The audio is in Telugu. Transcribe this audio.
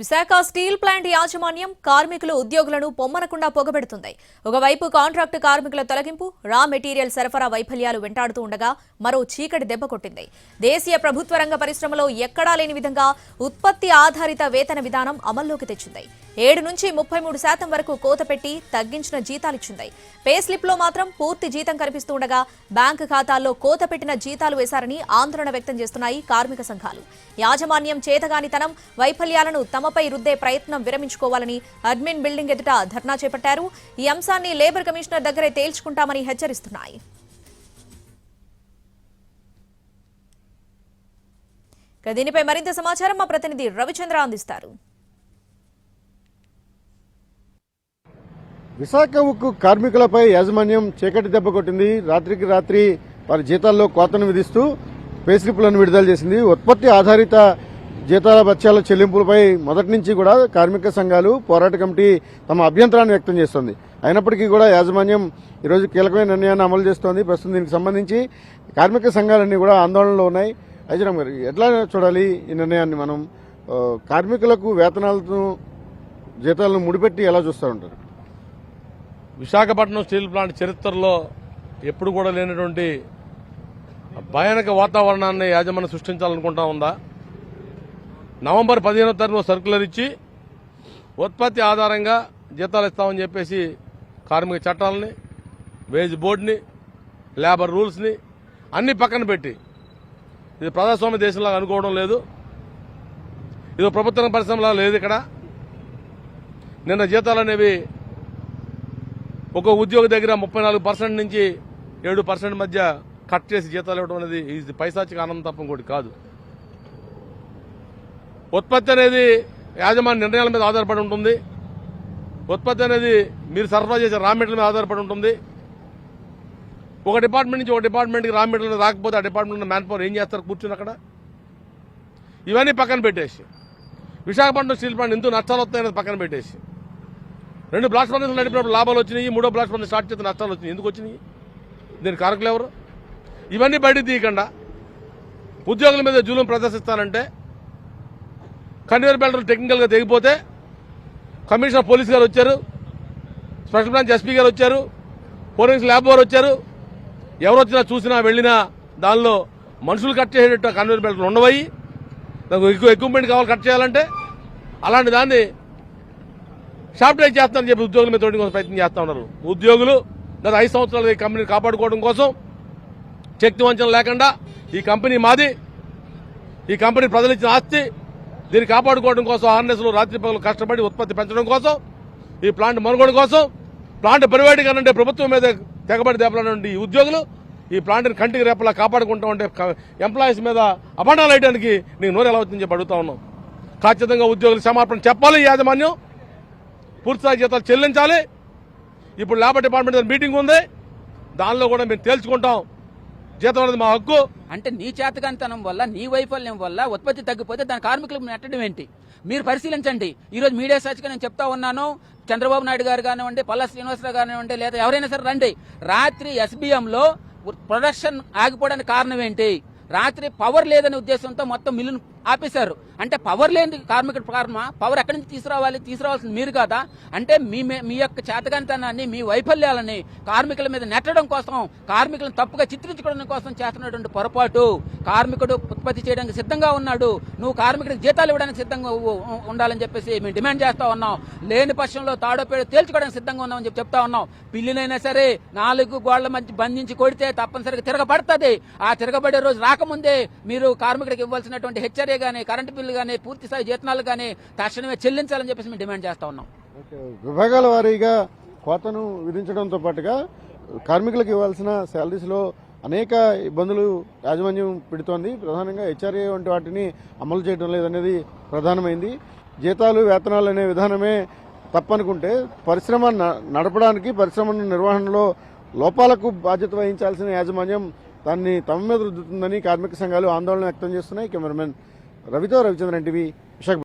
విశాఖ స్టీల్ ప్లాంట్ యాజమాన్యం కార్మికులు ఉద్యోగులను పొమ్మనకుండా పొగబెడుతుంది. ఒకవైపు కాంట్రాక్టు కార్మికుల తొలగింపు, రా మెటీరియల్ సరఫరా వైఫల్యాలు వెంటాడుతూ ఉండగా మరో చీకటి దెబ్బ కొట్టింది. దేశీయ ప్రభుత్వ రంగ పరిశ్రమలో ఎక్కడా లేని విధంగా ఉత్పత్తి ఆధారిత వేతన విధానం అమల్లోకి తెచ్చింది. 7 నుంచి 33% వరకు కోత పెట్టి తగ్గించిన జీతాలిచ్చింది. పే స్లిప్ లో మాత్రం పూర్తి జీతం కనిపిస్తూ ఉండగా బ్యాంకు ఖాతాల్లో కోత పెట్టిన జీతాలు వేశారని ఆందోళన వ్యక్తం చేస్తున్నాయి కార్మిక సంఘాలు. యాజమాన్యం చేతగానితనం, వైఫల్యాలను తమపై రుద్దే ప్రయత్నం విరమించుకోవాలని అడ్మిన్ బిల్డింగ్ ఎదుట ధర్నా చేపట్టారు. ఈ అంశాన్ని లేబర్ కమిషనర్ దగ్గరే తేల్చుకుంటామని హెచ్చరిస్తున్నాయి. దీనిపై మరింత సమాచారం మా ప్రతినిధి రవిచంద్ర అందిస్తారు. విశాఖ ఉక్కు కార్మికులపై యాజమాన్యం చీకటి దెబ్బ కొట్టింది. రాత్రికి రాత్రి వారి జీతాల్లో కోతను విధిస్తూ పే స్లిప్లను విడుదల చేసింది. ఉత్పత్తి ఆధారిత జీతాల భత్యాల చెల్లింపులపై మొదటి నుంచి కూడా కార్మిక సంఘాలు, పోరాట కమిటీ తమ అభ్యంతరాన్ని వ్యక్తం చేస్తోంది. అయినప్పటికీ కూడా యాజమాన్యం ఈరోజు కీలకమైన నిర్ణయాన్ని అమలు చేస్తోంది. ప్రస్తుతం దీనికి సంబంధించి కార్మిక సంఘాలన్నీ కూడా ఆందోళనలో ఉన్నాయి. అజరామ్ గారు, ఎట్లా చూడాలి ఈ నిర్ణయాన్ని? మనం కార్మికులకు వేతనాలను, జీతాలను ముడిపెట్టి ఎలా చూస్తూ ఉంటారు? విశాఖపట్నం స్టీల్ ప్లాంట్ చరిత్రలో ఎప్పుడు కూడా లేనటువంటి భయానక వాతావరణాన్ని యాజమాన్యం సృష్టించాలనుకుంటా ఉందా? నవంబర్ 15వ తారీఖున సర్క్యులర్ ఇచ్చి ఉత్పత్తి ఆధారంగా జీతాలు ఇస్తామని చెప్పేసి కార్మిక చట్టాలని, వేజ్ బోర్డుని, లేబర్ రూల్స్ని అన్ని పక్కన పెట్టి, ఇది ప్రజాస్వామ్య దేశంలాగా అనుకోవడం లేదు, ఇది ప్రభుత్వ పరిశ్రమలా లేదు. ఇక్కడ నిన్న జీతాలు అనేవి ఒక ఉద్యోగి దగ్గర 34% నుంచి 7% మధ్య కట్ చేసి జీతాలు ఇవ్వడం అనేది ఇది పైశాచిక ఆనందం తప్ప ఇంకోటి కాదు. ఉత్పత్తి అనేది యాజమాన్య నిర్ణయాల మీద ఆధారపడి ఉంటుంది. ఉత్పత్తి అనేది మీరు సరఫరా చేసే రా మెటీరియల్ మీద ఆధారపడి ఉంటుంది. ఒక డిపార్ట్మెంట్ నుంచి ఒక డిపార్ట్మెంట్కి రా మెటీరియల్ రాకపోతే ఆ డిపార్ట్మెంట్ మ్యాన్ పవర్ ఏం చేస్తారు కూర్చుని అక్కడ? ఇవన్నీ పక్కన పెట్టేసి విశాఖపట్నం స్టీల్ ప్లాంట్ ఎందుకు నష్టాలు వస్తాయనేది పక్కన పెట్టేసి 2 బ్లాస్ట్ ఫర్నేసులు నడిపినప్పుడు లాభాలు వచ్చినాయి, 3వ బ్లాస్ట్ ఫర్నేస్ స్టార్ట్ చేస్తే నష్టాలు వచ్చినాయి. ఎందుకు వచ్చినాయి? దీని కారకులు ఎవరు? ఇవన్నీ బయటకు తీయకుండా ఉద్యోగుల మీద జూలం ప్రదర్శిస్తానంటే, కన్వేయర్ బెల్ట్లు టెక్నికల్గా తెగిపోతే కమిషనర్ పోలీస్ గారు వచ్చారు, స్పెషల్ బ్రాంచ్ ఎస్పీ గారు వచ్చారు, ఫోరెన్సిక్ ల్యాబ్ వారు వచ్చారు. ఎవరు వచ్చినా చూసినా వెళ్ళినా దానిలో మనుషులు కట్ చేసేటట్టు కన్వేయర్ బెల్ట్లు ఉండవయి. నాకు ఎక్విప్మెంట్ కావాలి కట్ చేయాలంటే. అలాంటి దాన్ని షార్ప్టైజ్ చేస్తానని చెప్పి ఉద్యోగుల మీద తోటి కోసం ప్రయత్నం చేస్తూ ఉన్నారు. ఉద్యోగులు గత 5 సంవత్సరాలు ఈ కంపెనీని కాపాడుకోవడం కోసం శక్తి వంచన లేకుండా ఈ కంపెనీ మాది, ఈ కంపెనీ ప్రజలు ఇచ్చిన ఆస్తి, దీన్ని కాపాడుకోవడం కోసం ఆర్ఎన్ఎస్లు రాత్రి పగలు కష్టపడి ఉత్పత్తి పెంచడం కోసం, ఈ ప్లాంట్ మనుగోడ కోసం, ప్లాంట్ ప్రైవేటీకరణ ప్రభుత్వం మీద తెగబడి దెబ్బలాంటి ఈ ఉద్యోగులు ఈ ప్లాంట్ని కంటికి రేపలా కాపాడుకుంటూ ఉంటే ఎంప్లాయీస్ మీద అభండాలు వేయడానికి నీకు నోరు ఎలా అవుతుందని చెప్పి అడుగుతా ఉన్నాం. ఖచ్చితంగా ఉద్యోగులు క్షమాపణ చెప్పాలి. యాజమాన్యం పూర్తిస్థాయి జీతాలు చెల్లించాలి. ఇప్పుడు లేబర్ డిపార్ట్మెంట్ మీటింగ్ ఉంది, దానిలో కూడా మేము తేల్చుకుంటాం. జీతం అనేది మా హక్కు. అంటే నీ చేతకానితనం వల్ల, నీ వైఫల్యం వల్ల ఉత్పత్తి తగ్గిపోతే దాని కార్మికులకు నెట్టడం ఏంటి? మీరు పరిశీలించండి. ఈరోజు మీడియా సాక్షిగా నేను చెప్తా ఉన్నాను, చంద్రబాబు నాయుడు గారు కానివ్వండి, పల్లా శ్రీనివాసరావు కానివ్వండి, లేదా ఎవరైనా సరే రండి. రాత్రి ఎస్బీఎంలో ప్రొడక్షన్ ఆగిపోవడానికి కారణం ఏంటి? రాత్రి పవర్ లేదనే ఉద్దేశంతో మొత్తం మిల్లును ఆపేశారు. అంటే పవర్ లేని కార్మికుడు కారణమా? పవర్ ఎక్కడి నుంచి తీసుకురావాల్సింది మీరు కాదా? అంటే మీ యొక్క చేతగానితనాన్ని, మీ వైఫల్యాలని కార్మికుల మీద నెట్టడం కోసం, కార్మికులను తప్పుగా చిత్రించుకోవడం కోసం చేస్తున్నటువంటి పొరపాటు. కార్మికుడు ఉత్పత్తి చేయడానికి సిద్ధంగా ఉన్నాడు, నువ్వు కార్మికుడికి జీతాలు ఇవ్వడానికి సిద్ధంగా ఉండాలని చెప్పేసి మేము డిమాండ్ చేస్తా ఉన్నాం. లేని పక్షంలో తాడో పేడ తేల్చుకోవడానికి సిద్ధంగా ఉన్నామని చెప్పి చెప్తా ఉన్నాం. పిల్లినైనా సరే 4 గోళ్ల మధ్య బంధించి కొడితే తప్పనిసరిగా తిరగబడుతుంది. ఆ తిరగబడే రోజు రాకముందే మీరు కార్మికుడికి ఇవ్వాల్సినటువంటి హెచ్చరిక గానీ, కరెంటు బిల్లు గానీ, పూర్తి స్థాయి జీతాలు గానీ తక్షణమే చెల్లించాలని చెప్పేసి మేము డిమాండ్ చేస్తా ఉన్నాం. విభాగాల వారీగా కోతను విధించడంతో పాటుగా కార్మికులకు ఇవ్వాల్సిన శాలరీస్ లో అనేక ఇబ్బందులు యాజమాన్యం పెడుతోంది. ప్రధానంగా హెచ్ఆర్ఏ వంటి వాటిని అమలు చేయడం లేదనేది ప్రధానమైంది. జీతాలు, వేతనాలు అనే విధానమే తప్పనుకుంటే పరిశ్రమ నడపడానికి, పరిశ్రమ నిర్వహణలో లోపాలకు బాధ్యత వహించాల్సిన యాజమాన్యం దాన్ని తమ మీద రుద్దుతుందని కార్మిక సంఘాలు ఆందోళన వ్యక్తం చేస్తున్నాయి. కెమెరామెన్ రవితో రవిచంద్రన్, NTV, విశాఖ.